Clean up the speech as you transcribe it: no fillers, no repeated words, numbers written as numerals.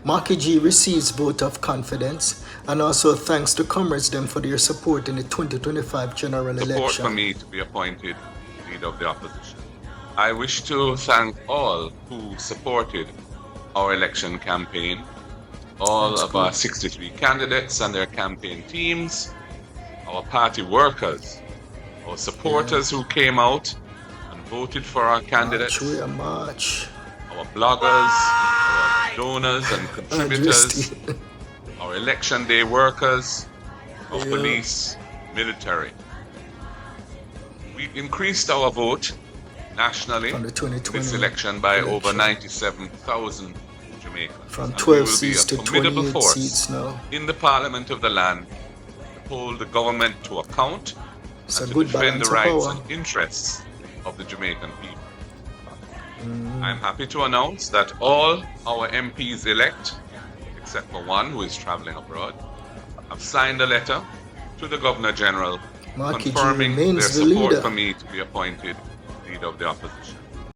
Markie G receives vote of confidence and also thanks to comrades them for their support in the 2025 general election. Support for me to be appointed leader of the opposition. I wish to thank all who supported our election campaign, all of our 63 candidates and their campaign teams, our party workers, our supporters who came out and voted for our candidates, our bloggers, our donors and contributors, our election day workers, our police, military. We increased our vote nationally in this election by over 97,000 Jamaicans. From 12 seats to 28 seats now. In the Parliament of the land, to hold the government to account and to defend the rights and interests of the Jamaican people. I'm happy to announce that all our MPs elect, except for one who is traveling abroad, have signed a letter to the Governor General confirming their support for me to be appointed leader of the opposition.